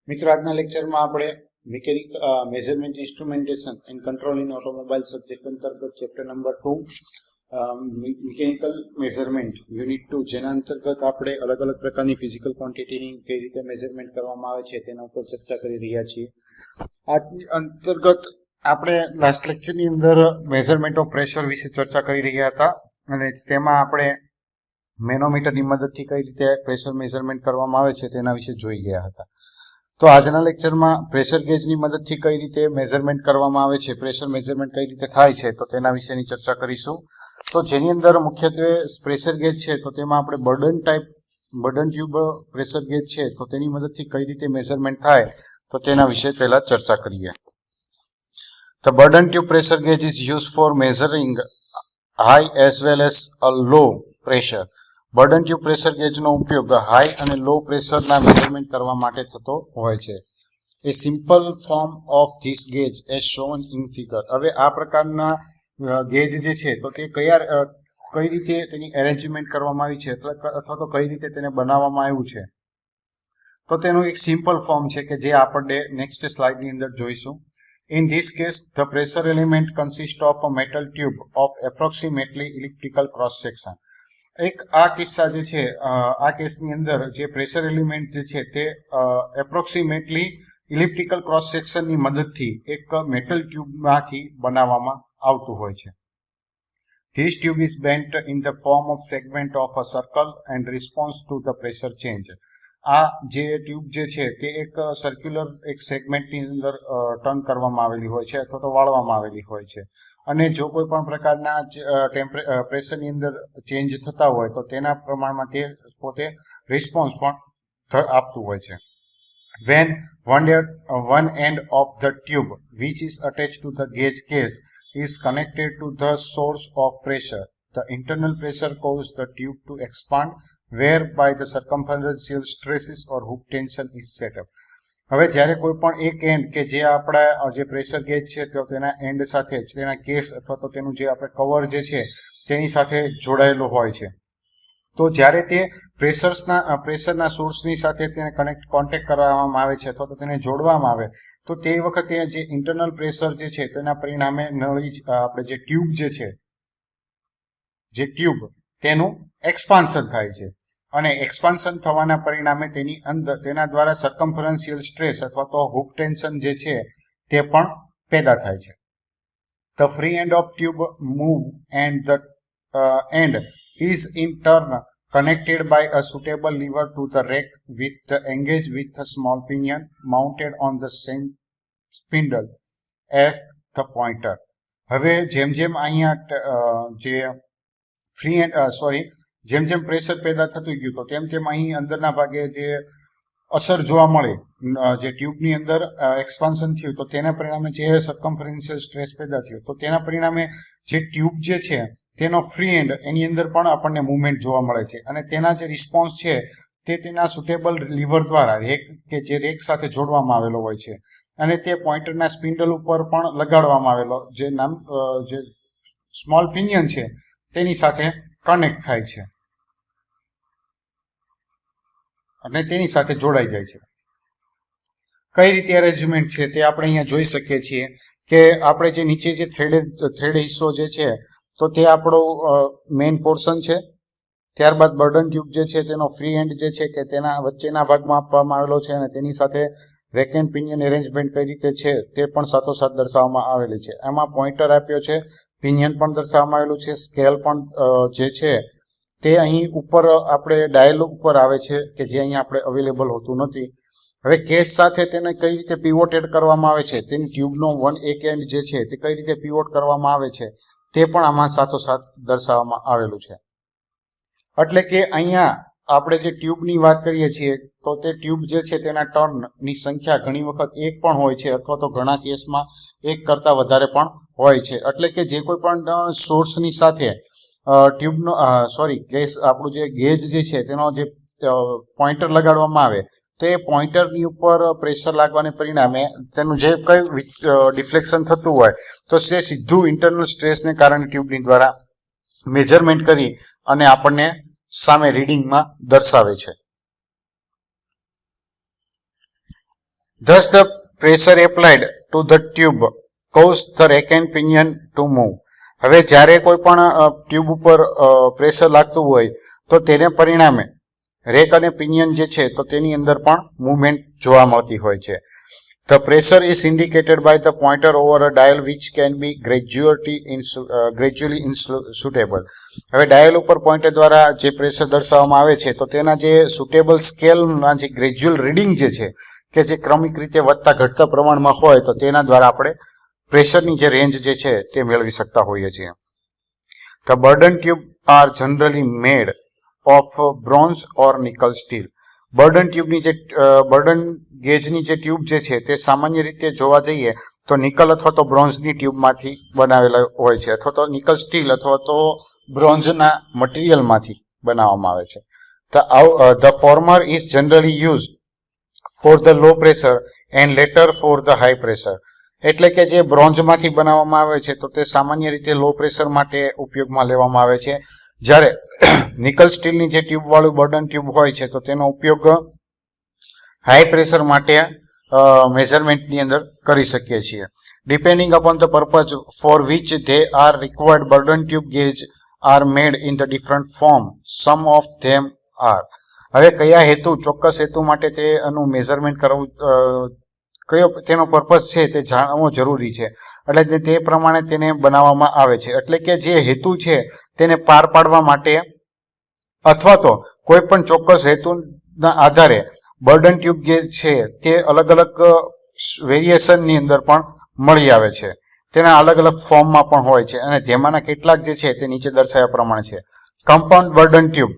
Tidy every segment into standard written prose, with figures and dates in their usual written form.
મિત્રો આજના લેક્ચરમાં આપણે mechanical measurement instrumentation and control in automobile subject અંતર્ગત chapter number 2 mechanical measurement unit 2 જેના અંતર્ગત આપણે અલગ અલગ પ્રકારની ફિઝિકલ ક્વોન્ટિટીની કઈ રીતે મેઝરમેન્ટ કરવામાં આવે છે તેના ઉપર ચર્ચા કરી રહ્યા છીએ. આ અંતર્ગત આપણે લાસ્ટ લેક્ચરની અંદર મેઝરમેન્ટ ઓફ પ્રેશર વિશે ચર્ચા કરી રહ્યા હતા અને તેમાં આપણે મેનોમીટરની મદદથી કઈ રીતે પ્રેશર મેઝરમેન્ટ કરવામાં આવે છે તેના વિશે જોઈ ગયા હતા. તો આજના લેક્ચરમાં પ્રેશર ગેજની મદદથી કઈ રીતે મેઝરમેન્ટ કરવામાં આવે છે, પ્રેશર મેઝરમેન્ટ કઈ રીતે થાય છે તો તેના વિશેની ચર્ચા કરીશું. તો જેની અંદર મુખ્યત્વે પ્રેશર ગેજ છે તો તેમાં આપણે બર્ડન ટ્યુબ પ્રેશર ગેજ છે તો તેની મદદથી કઈ રીતે મેઝરમેન્ટ થાય તો તેના વિશે પહેલા ચર્ચા કરીએ. The burden tube pressure gauge is used for measuring high as well as a low pressure. Bourdon tube pressure ગેજનો ઉપયોગ હાઈ અને લો પ્રેશરના મેઝરમેન્ટ કરવા માટે થતો હોય છે. A simple form of this gauge as shown in figure. હવે આ પ્રકારના ગેજ જે છે તો તે કઈ રીતે તેની એરેન્જમેન્ટ કરવામાં આવી છે અથવા તો કઈ રીતે તેને બનાવવામાં આવ્યું છે તો તેનું એક સિમ્પલ ફોર્મ છે કે જે આપણે નેક્સ્ટ સ્લાઇડની અંદર જોઈશું. In this case, the pressure element consists of a metal tube of approximately elliptical cross section. એક આ કિસ્સા જે છે આ કેસની અંદર જે પ્રેશર એલિમેન્ટ જે છે તે એપ્રોક્સિમેટલી ઇલિપ્ટિકલ ક્રોસ સેક્શનની મદદથી એક મેટલ ટ્યુબમાંથી બનાવવામાં આવતું હોય છે. This tube is bent in the form of segment of a circle and responds to the pressure change. આ જે ટ્યુબ જે છે તે એક સર્ક્યુલર એક સેગમેન્ટની અંદર ટર્ન કરવામાં આવેલી હોય છે અથવા તો વાળવામાં આવેલી હોય છે અને જો કોઈ પણ પ્રકારના પ્રેશરની અંદર ચેન્જ થતા હોય તો તેના પ્રમાણમાં તે પોતે રિસ્પોન્સ પણ આપતું હોય છે. When one end of the tube which is attached to the gauge case is connected to the source of pressure, the internal pressure causes the tube to expand whereby the circumferential stresses or hook tension is set up. હવે જ્યારે કોઈ પણ એક and કે જે આપણા જે pressure gauge છે તો તેના એન્ડ સાથે તેના કેસ અથવા તો તેનું જે આપણે કવર જે છે તેની સાથે જોડાયેલો હોય છે તો જ્યારે તે પ્રેશરના સોર્સની સાથે તેને કોન્ટેક્ટ કરવામાં આવે છે અથવા તો તેને જોડવામાં આવે તો તે વખતે જે ઇન્ટરનલ પ્રેશર જે છે તેના પરિણામે આપણે જે ટ્યુબ તેનું એક્સપાન્શન થાય છે અને એક્સપાન્શન થવાના પરિણામે તેની અંદર તેના દ્વારા સર્કમ્ફરન્શિયલ સ્ટ્રેસ અથવા તો હુક ટેન્શન જે છે તે પણ પેદા થાય છે. The free end of tube move and the end is in turn connected by a suitable lever to the rack engaged with a small pinion mounted on the same spindle as the pointer. હવે જેમ અહીંયા જેમ pressure પેદા થતું ગયું તો તેમ અહીં અંદરના ભાગે જે અસર જોવા મળે જે ટ્યુબની અંદર એક્સપાન્શન થયું તો તેના પરિણામે જે સર્કમ્ફરન્શિયલ સ્ટ્રેસ પેદા થયો તો તેના પરિણામે જે ટ્યુબ જે છે તેનો ફ્રી એન્ડ એની અંદર પણ આપણને મુવમેન્ટ જોવા મળે છે અને તેના જે રિસ્પોન્સ છે તે તેના સુટેબલ લીવર દ્વારા રેક સાથે જોડવામાં આવેલો હોય છે અને તે પોઇન્ટરના સ્પિન્ડલ ઉપર પણ લગાડવામાં આવેલો જે સ્મોલ પિનિયન છે તેની સાથે કનેક્ટ થાય છે અને તેની સાથે જોડાઈ જાય છે. કઈ રીતે અરેન્જમેન્ટ છે તે આપણે અહીંયા જોઈ શકીએ છીએ કે આપણે જે નીચે જે થ્રેડ હિસ્સો જે છે તો તે આપણો મેઇન પોર્શન છે. ત્યારબાદ બર્ડન ટ્યુબ જે છે તેનો ફ્રી એન્ડ જે છે કે તેના વચ્ચેના ભાગમાં આપવામાં આવેલો છે અને તેની સાથે રેક એન્ડ પિનિયન એરેન્જમેન્ટ કઈ રીતે છે તે પણ સાથોસાથ દર્શાવવામાં આવેલી છે. એમાં પોઇન્ટર આપ્યો છે, પિનિયન પણ દર્શાવવામાં આવેલું છે, સ્કેલ પણ જે છે તે અહીં ઉપર આપણે ડાયલ ઉપર આવે છે કે જે અહીં આપણે અવેલેબલ હોતું નથી. હવે કેસ સાથે તેને કઈ રીતે પિવોટેડ કરવામાં આવે છે તેની ટ્યુબનો એક એન્ડ જે છે તે કઈ રીતે પિવોટ કરવામાં આવે છે તે પણ આમાં સાથોસાથ દર્શાવવામાં આવેલું છે. એટલે કે અહીંયા આપણે જે ટ્યુબની વાત કરીએ છીએ તો તે ટ્યુબ જે છે તેના ટર્નની સંખ્યા ઘણી વખત એક પણ હોય છે અથવા તો ઘણા કેસમાં એક કરતાં વધારે પણ હોય છે. એટલે કે જે કોઈ પણ સોર્સની સાથે આપણું જે ગેજ જે છે તેનો જે પોઇન્ટર લગાડવામાં આવે તો એ પોઇન્ટરની ઉપર પ્રેશર લાગવાને પરિણામે તેનું જે કઈ ડિફ્લેક્શન થતું હોય તો તે સીધું ઇન્ટરનલ સ્ટ્રેસને કારણે ટ્યુબની દ્વારા મેજરમેન્ટ કરી અને આપણને સામે રીડિંગમાં દર્શાવે છે. Thus the pressure applied to the tube cause the rack and pinion to move. હવે જ્યારે કોઈ પણ ટ્યુબ ઉપર પ્રેશર લાગતું હોય તો તેને પરિણામે રેક અને પિનિયન જે છે તો તેની અંદર પણ મૂવમેન્ટ જોવા મળતી હોય છે. The pressure is indicated by the pointer over a dial which can be gradually suitable. હવે ડાયલ ઉપર પોઇન્ટર દ્વારા જે પ્રેશર દર્શાવવામાં આવે છે તો તેના જે સુટેબલ સ્કેલના જે ગ્રેજ્યુઅલ રીડિંગ જે છે કે જે ક્રમિક રીતે વધતા ઘટતા પ્રમાણમાં હોય તો તેના દ્વારા આપણે પ્રેશરની જે રેન્જ જે છે તે મેળવી શકતા હોઈએ છીએ. The burden tube are generally made of bronze or nickel steel. Bourdon ટ્યુબની જે બર્ડન ગેજની જે ટ્યુબ જે છે તે સામાન્ય રીતે જોવા જઈએ તો નિકલ અથવા તો બ્રોન્ઝની ટ્યુબમાંથી બનાવેલા હોય છે અથવા તો નિકલ સ્ટીલ અથવા તો બ્રોન્ઝના મટીરિયલમાંથી બનાવવામાં આવે છે. The former is generally used for the low pressure and later for the high pressure. એટલે કે જે બ્રોન્ઝમાંથી બનાવવામાં આવે છે તો તે સામાન્ય રીતે લો પ્રેશર માટે ઉપયોગમાં લેવામાં આવે છે, જ્યારે નિકલ સ્ટીલની જે ટ્યુબ વાળું બર્ડન ટ્યુબ હોય છે તો તેનો ઉપયોગ હાઈ પ્રેશર માટે મેઝરમેન્ટની અંદર કરી શકીએ છીએ. Depending upon the purpose for which they are required Bourdon tube gauge are made in the different form. Some of them are. હવે કયા હેતુ, ચોક્કસ હેતુ માટે તેનું મેઝરમેન્ટ કરવું, કયો તેનો પર્પઝ છે તે જાણવો જરૂરી છે, એટલે તે પ્રમાણે તેને બનાવવામાં આવે છે. એટલે કે જે હેતુ છે તેને પાર પાડવા માટે અથવા તો કોઈ પણ ચોક્કસ હેતુના આધારે બર્ડન ટ્યુબ જે છે તે અલગ અલગ વેરિએશનની અંદર પણ મળી આવે છે, તેના અલગ અલગ ફોર્મમાં પણ હોય છે, અને જેમાંના કેટલાક જે છે તે નીચે દર્શાવ્યા પ્રમાણે છે. Compound burden tube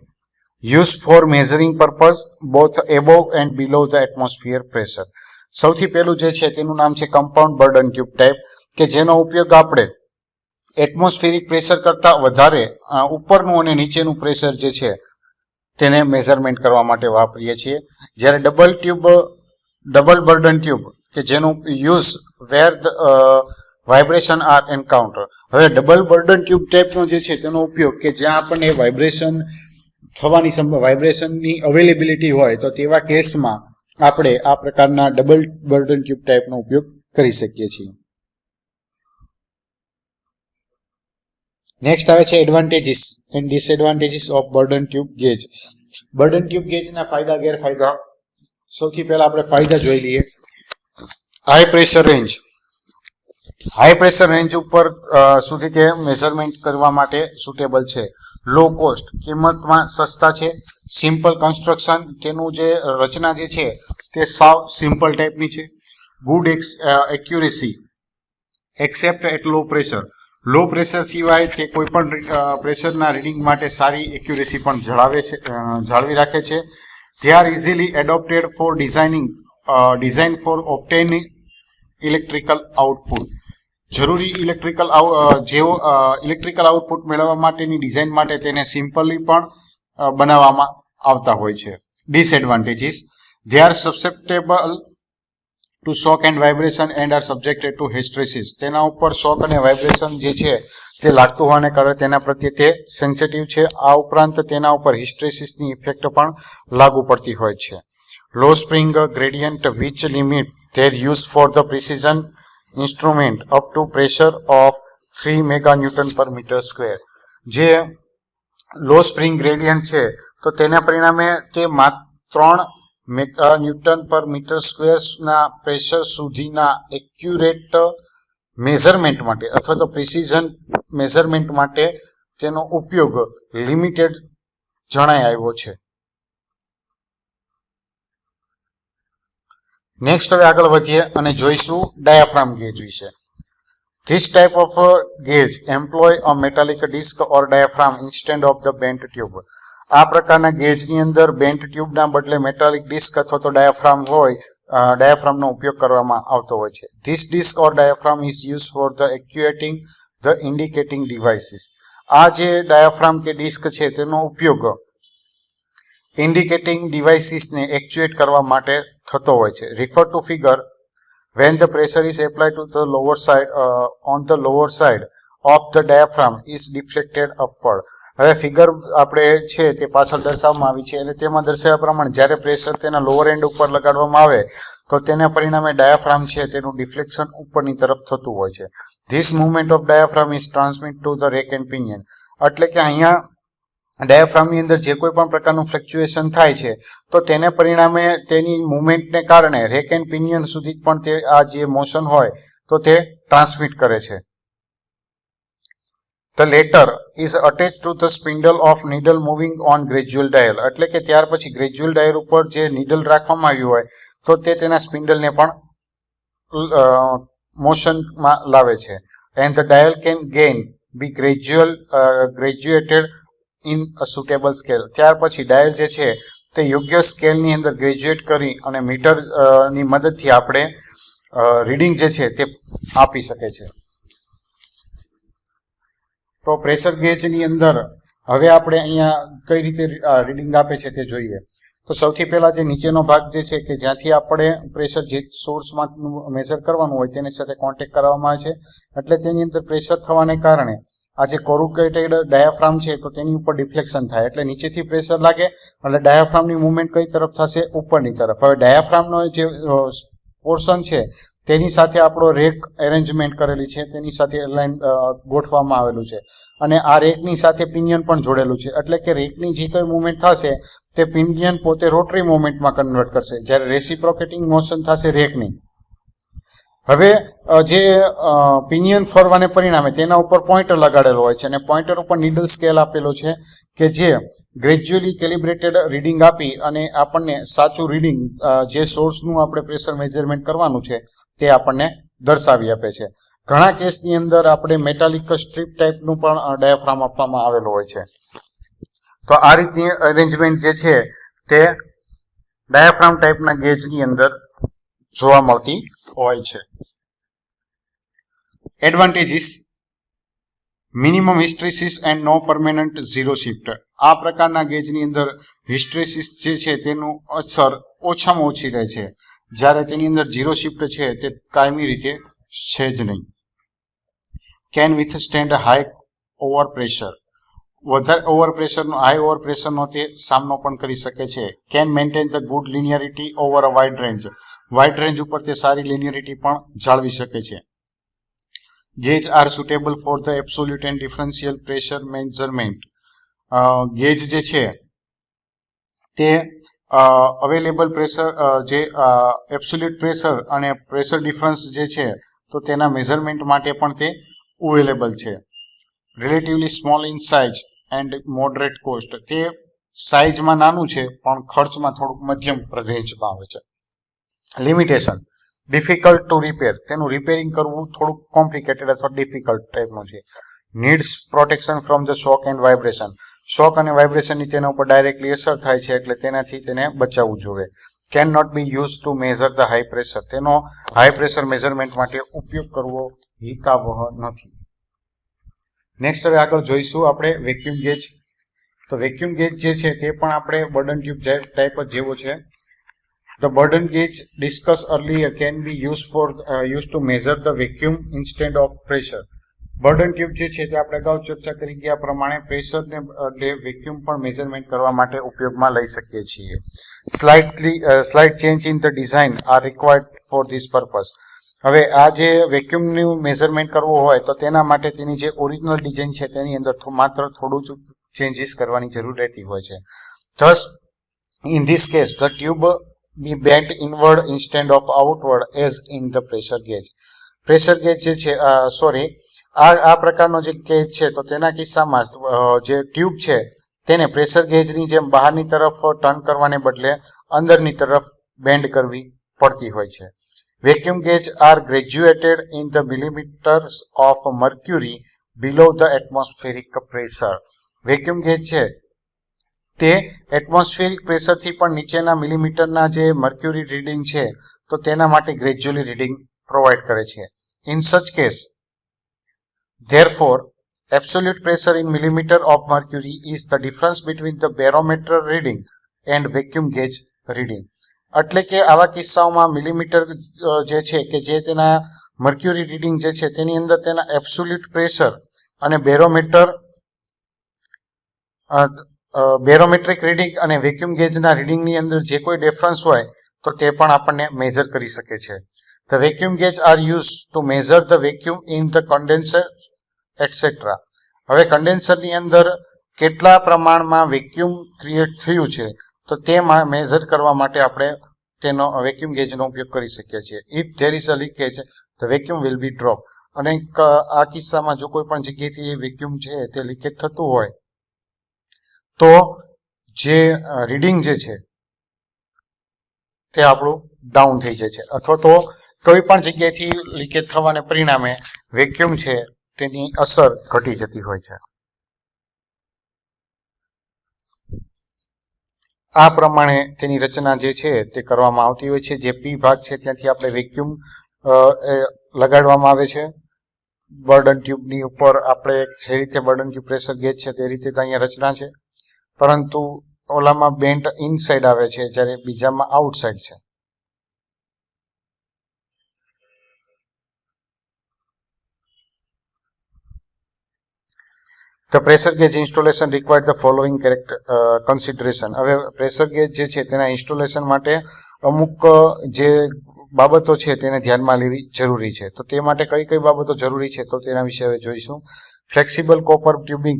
use for measuring purpose both above and below the atmosphere pressure. સૌથી પહેલું જે છે તેનું નામ છે કમ્પાઉન્ડ બર્ડન ટ્યુબ ટાઈપ, કે જેનો ઉપયોગ આપણે એટમોસ્ફિયરિક પ્રેશર કરતા વધારે ઉપરનું અને નીચેનું પ્રેશર જે છે તેને મેઝરમેન્ટ કરવા માટે વાપરીએ છીએ. જ્યારે ડબલ બર્ડન ટ્યુબ કે જેનો યુઝ વેર વાઇબ્રેશન આર એન્કાઉન્ટર. હવે ડબલ બર્ડન ટ્યુબ ટાઈપનો જે છે તેનો ઉપયોગ કે જ્યાં આપણને વાઇબ્રેશનની અવેલેબિલિટી હોય તો તેવા કેસમાં આપણે આ પ્રકારના ડબલ બર્ડન ટ્યુબ ટાઈપનો ઉપયોગ કરી શકીએ છીએ. નેક્સ્ટ આવે છે advantages and disadvantages of bourdon tube gauge. Bourdon tube ગેજના ફાયદા ગેરફાયદા. સૌથી પહેલા આપણે ફાયદા જોઈ લઈએ. High pressure range. High pressure range ઉપર સુધી તે મેઝરમેન્ટ કરવા માટે સુટેબલ છે. લો કોસ્ટ, કિંમતમાં સસ્તા છે. સિમ્પલ કન્સ્ટ્રક્શન, તેનું જે રચના જે છે તે સાવ સિમ્પલ ટાઈપની છે. Good accuracy except at low pressure. Low pressure સિવાય તે કોઈ પણ પ્રેશરના રીડિંગ માટે સારી એક્યુરેસી પણ જાળવી રાખે છે. They are easily adopted for design for obtaining electrical output. જરૂરી ઇલેક્ટ્રિકલ આઉટપુટ મેળવવા માટેની ડિઝાઇન માટે તેને સિમ્પલી પણ બનાવવામાં આવતા હોય છે. Disadvantages. They are susceptible to shock and vibration and are subjected to hysteresis. તેના ઉપર શોક અને વાઇબ્રેશન જે છે તે લાગતું હોવાને કારણે તેના પ્રત્યે તે સેન્સિટિવ છે. આ ઉપરાંત તેના ઉપર હિસ્ટ્રેસિસની ઇફેક્ટ પણ લાગુ પડતી હોય છે. Low spring gradient which limit their use for the precision instrument up to pressure of 3 mega newton per metre square. જે લો સ્પ્રિંગ ગ્રેડિયન્ટ છે તો તેના પરિણામે તે માત્ર 3 mega newton per metre સ્ક્વેરના pressure સુધીના એક્યુરેટ મેઝરમેન્ટ માટે અથવા તો પ્રિસિઝન મેઝરમેન્ટ માટે તેનો ઉપયોગ લિમિટેડ જણાય આવ્યો છે. નેક્સ્ટ હવે આગળ વધીએ અને જોઈશું ડાયાફ્રામ ગેજ વિશે. This type of gauge employ a metallic disc or diaphragm instead of the bent tube. આ પ્રકારના ગેજની અંદર બેન્ટ ટ્યુબના બદલે મેટાલિક ડિસ્ક અથવા તો ડાયાફ્રામનો ઉપયોગ કરવામાં આવતો હોય છે. This disc or diaphragm is used for the actuating the indicating devices. આ જે ડાયાફ્રામ કે ડિસ્ક છે તેનો ઉપયોગ ઇન્ડિકેટિંગ ડિવાઇસીસને એક્ચ્યુએટ કરવા માટે થતો હોય છે. Refer to figure when the pressure is applied to the lower side on the lower side of the diaphragm is deflected upward. હવે ફિગર આપણે છે તે પાછળ દર્શાવવામાં આવી છે અને તેમાં દર્શાવ્યા પ્રમાણે જ્યારે પ્રેશર તેના લોઅર એન્ડ ઉપર લગાડવામાં આવે તો તેના પરિણામે ડાયાફ્રામ છે તેનું ડિફ્લેક્શન ઉપરની તરફ થતું હોય છે. This movement of diaphragm is transmit to the rack and pinion. એટલે કે અહીંયા ડાયાફ્રામની અંદર જે કોઈ પણ પ્રકારનું ફ્લક્ચ્યુએશન થાય છે તો તેને પરિણામે તેની મુવમેન્ટને કારણે રેક એન્ડ પિનિયન સુધી પણ તે આ જે મોશન હોય તો તે ટ્રાન્સમિટ કરે છે. The latter is attached to the spindle of needle moving on gradual dial. એટલે કે ત્યાર પછી ગ્રેજ્યુઅલ ડાયલ ઉપર જે નીડલ રાખવામાં આવ્યું હોય તો તે તેના સ્પિન્ડલને પણ મોશનમાં લાવે છે. And the dial can gain be graduated in a suitable scale. ત્યાર પછી ડાયલ જે છે તે યોગ્ય સ્કેલની અંદર ગ્રેજ્યુએટ કરી અને મીટરની મદદથી આપણે રીડિંગ જે છે તે આપી શકે છે. તો પ્રેશર ગેજની અંદર હવે આપણે અહીંયા કઈ રીતે રીડિંગ આપે છે તે જોઈએ. તો સૌથી પહેલા જે નીચેનો ભાગ જે છે કે જ્યાંથી આપણે પ્રેશર જે સોર્સમાં મેઝર કરવાનું હોય તેની સાથે કોન્ટેક્ટ કરવામાં આવે છે. એટલે તેની અંદર પ્રેશર થવાને કારણે આ જે કોરુગેટેડ ડાયાફ્રામ છે તો તેની ઉપર ડિફ્લેક્શન થાય એટલે નીચેથી પ્રેશર લાગે એટલે ડાયાફ્રામની મુવમેન્ટ કઈ તરફ થશે? ઉપરની તરફ. હવે ડાયાફ્રામનો જે પોર્શન છે તેની સાથે આપણો રેક એરેન્જમેન્ટ કરેલી છે, તેની સાથે લાઈન ગોઠવવામાં આવેલું છે અને આ રેકની સાથે પિનિયન પણ જોડેલું છે. એટલે કે રેકની જે કઈ મુવમેન્ટ થશે તે પિનિયન પોતે રોટરી મુવમેન્ટમાં કન્વર્ટ કરશે જ્યારે રેસિપ્રોકેટિંગ મોશન થશે રેકની. હવે જે પિનિયન ફરવાને પરિણામે તેના ઉપર પોઇન્ટર લગાડેલો હોય છે અને પોઇન્ટર ઉપર નીડલ સ્કેલ આપેલો છે કે જે ગ્રેજ્યુઅલી કેલિબ્રેટેડ રીડિંગ આપી અને આપણને સાચું રીડિંગ જે સોર્સનું આપણે પ્રેશર મેજરમેન્ટ કરવાનું છે તે આપણને દર્શાવી આપે છે. ઘણા કેસની અંદર આપણે મેટાલિક સ્ટ્રીપ ટાઈપનું પણ ડાયાફ્રામ આપવામાં આવેલો હોય છે. તો આ રીતની અરેન્જમેન્ટ જે છે તે ડાયાફ્રામ ટાઈપના ગેજની અંદર જોવા મળતી હોય છે. Advantages: minimum hysteresis and no permanent zero shift. આ પ્રકારના ગેજની અંદર હિસ્ટ્રેસિસ જે છે તેનું અસર ઓછામાં ઓછી રહે છે જ્યારે તેની અંદર ઝીરો શિફ્ટ છે તે કાયમી રીતે છે જ નહીં. Can withstand high over pressure. વધારે ઓવર પ્રેશરનો હાઈ ઓવર પ્રેશરનો તે સામનો પણ કરી શકે છે. Can maintain the good linearity over a wide range. Wide range ઉપર તે સારી લિનિયરિટી પણ જાળવી શકે છે. Gauge are suitable for the absolute and differential pressure measurement. Gauge જે છે તે અવેલેબલ પ્રેશર જે એબ્સોલ્યુટ પ્રેશર અને પ્રેશર ડિફરન્સ જે છે તો તેના મેઝરમેન્ટ માટે પણ તે અવેલેબલ છે. Relatively small in size and moderate cost. તે સાઇઝમાં નાનું છે પણ ખર્ચમાં થોડુંક મધ્યમ રેન્જમાં આવે છે. Limitation: difficult to repair. તેનું રિપેરિંગ કરવું થોડુંક કોમ્પ્લિકેટેડ અથવા ડિફિકલ્ટ ટાઈપનું છે. Needs protection from the shock and vibration. Shock અને વાઇબ્રેશનની તેના ઉપર ડાયરેક્ટલી અસર થાય છે એટલે તેનાથી તેને બચાવવું જોઈએ. Can not be use to measure the high pressure. તેનો હાઈ પ્રેશર મેઝરમેન્ટ માટે ઉપયોગ કરવો હિતાવહ નથી. નેક્સ્ટ હવે આગળ જોઈશું આપણે વેક્યુમ ગેજ. તો વેક્યુમ ગેજ જે છે તે પણ આપણે બર્ડન ટ્યુબ ટાઈપ જ જેવો છે. The burden gauge discussed earlier can be used to measure the vacuum instead of pressure. Bourdon tube જે છે તે આપણે અગાઉ ચર્ચા કરી ગયા પ્રમાણે પ્રેશરને બદલે વેક્યુમ પણ મેઝરમેન્ટ કરવા માટે ઉપયોગમાં લઈ શકીએ છીએ. Slight change in the design are required for this purpose. હવે આ જે વેક્યુમનું મેઝરમેન્ટ કરવું હોય તો તેના માટે તેની જે ઓરિજિનલ ડિઝાઇન છે તેની અંદર માત્ર થોડું જ ચેન્જીસ કરવાની જરૂર રહેતી હોય છે. Thus, in this case, the tube be bent inward instead of outward as in the pressure gauge. Pressure gauge જે છે આ પ્રકારનો જે ગેજ છે તો તેના કિસ્સામાં જે ટ્યુબ છે તેને પ્રેશર ગેજની જેમ બહારની તરફ ટર્ન કરવાને બદલે અંદરની તરફ બેન્ડ કરવી પડતી હોય છે. Vacuum gauge are graduated in the millimetres of mercury below the atmospheric pressure. Vacuum gauge છે તે એટમોસ્ફિયરિક પ્રેશરથી પણ નીચેના મિલીમીટરના જે મર્ક્યુરી રીડિંગ છે તો તેના માટે ગ્રેજ્યુઅલી રીડિંગ પ્રોવાઈડ કરે છે. In such case therefore absolute pressure in millimeter of mercury is the difference between the barometer reading and vacuum gauge reading. એટલે કે આવા કિસ્સાઓમાં મિલીમીટર જે છે કે જે તેના મર્ક્યુરી રીડિંગ જે છે તેની અંદર તેના એબ્સોલ્યુટ પ્રેશર અને બેરોમેટ્રિક રીડિંગ અને વેક્યુમ ગેજના રીડિંગની અંદર જે કોઈ ડિફરન્સ હોય તો તે પણ આપણને મેજર કરી શકે છે. The vacuum gauge are use to measure the vacuum in the condenser etcetera. હવે કન્ડેન્સરની અંદર કેટલા પ્રમાણમાં વેક્યુમ ક્રિએટ થયું છે તો તે મેઝર કરવા માટે આપણે તેનો વેક્યુમ ગેજનો ઉપયોગ કરી શકીએ છીએ. If there is a leakage the vacuum will be drop. અને આ કિસ્સામાં જો કોઈ પણ જગ્યાએથી એ વેક્યુમ છે તે લીકેજ થતું હોય તો જે રીડિંગ જે છે તે આપણું ડાઉન થઈ જાય છે, અથવા તો કોઈ પણ જગ્યાએથી લીકેજ થવાને પરિણામે વેક્યુમ છે તેની અસર ઘટી જતી હોય છે. આ પ્રમાણે તેની રચના જે છે તે કરવામાં આવતી હોય છે. જે પી ભાગ છે ત્યાંથી આપણે વેક્યુમ લગાડવામાં આવે છે. બર્ડન ટ્યુબની ઉપર આપણે જે રીતે બર્ડન ટ્યુબ પ્રેશર ગેજ છે તે રીતે અહીંયા રચના છે, પરંતુ ઓલામાં બેન્ટ ઇનસાઇડ આવે છે જ્યારે બીજામાં આઉટસાઇડ છે. The pressure gauge installation required the following consideration. હવે પ્રેશર ગેજ જે છે તેના ઇન્સ્ટોલેશન માટે અમુક જે બાબતો છે તેને ધ્યાનમાં લેવી જરૂરી છે. તો તે માટે કઈ કઈ બાબતો જરૂરી છે તો તેના વિશે હવે જોઈશું. Flexible copper tubing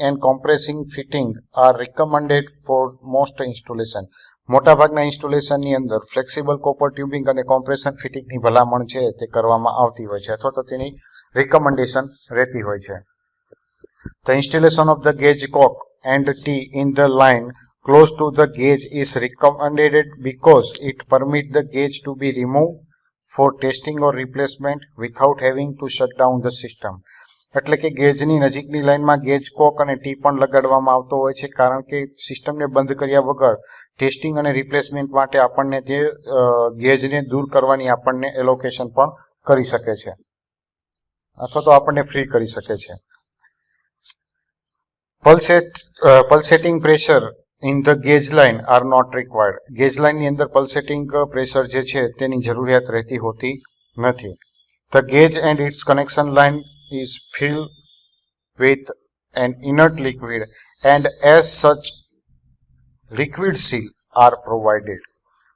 and compressing fitting are recommended for most installation. મોટાભાગના ઇન્સ્ટોલેશનની અંદર ફ્લેક્સિબલ કોપર ટ્યુબિંગ અને કોમ્પ્રેશન ફિટિંગની ભલામણ છે તે કરવામાં આવતી હોય છે, અથવા તો તેની રિકમેન્ડેશન રહેતી હોય છે. The installation of the gauge cock and T in the line close to the gauge is recommended because it permits the gauge to be removed for testing or replacement without having to shut down the system. એટલે કે ગેજની નજીકની લાઇનમાં gauge કોક અને T પણ લગાડવામાં આવતો હોય છે, કારણ કે સિસ્ટમને બંધ કર્યા વગર ટેસ્ટિંગ અને રિપ્લેસમેન્ટ માટે આપણને તે ગેજને દૂર કરવાની આપણને એલોકેશન પણ કરી શકે છે, અથવા તો આપણને ફ્રી કરી શકે છે. Pulsating pressure in the gauge line are not required. Gauge લાઇનની અંદર પલ્સેટિંગ પ્રેશર જે છે તેની જરૂરિયાત રહેતી હોતી નથી. The gauge and its connection line is filled with an inert liquid and as such liquid seal are provided.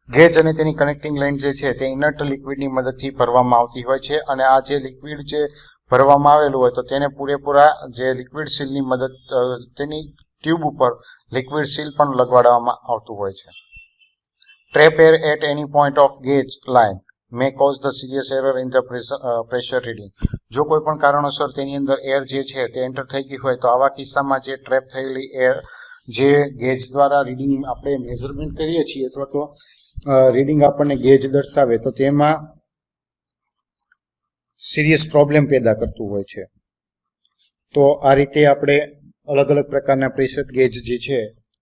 Gauge અને તેની કનેક્ટિંગ લાઇન જે છે તે ઇનર્ટ લિક્વિડની મદદથી ભરવામાં આવતી હોય છે, અને આ જે લિક્વિડ જે ભરવામાં આવેલું હોય તો તેને પૂરેપૂરા જે લિક્વિડ સીલની મદદ તેની ટ્યુબ ઉપર લિક્વિડ સીલ પણ લગાડવામાં આવતું હોય છે. Trap air at any point of gauge line may cause the serious error in the pressure reading. જો કોઈ પણ કારણોસર તેની અંદર એર જે છે તે એન્ટર થઈ ગઈ હોય તો આવા કિસ્સામાં જે ટ્રેપ થયેલી એર જે ગેજ દ્વારા રીડિંગ આપણે મેઝરમેન્ટ કરીએ છીએ અથવા તો રીડિંગ આપણને ગેજ દર્શાવે તો તેમાં સિરિયસ પ્રોબ્લેમ પેદા કરતું હોય છે. તો આ રીતે આપણે અલગ અલગ પ્રકારના પ્રેશર ગેજ જે છે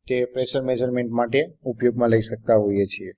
તે પ્રેશર મેઝરમેન્ટ માટે ઉપયોગમાં લઈ શકતા હોઈએ છીએ.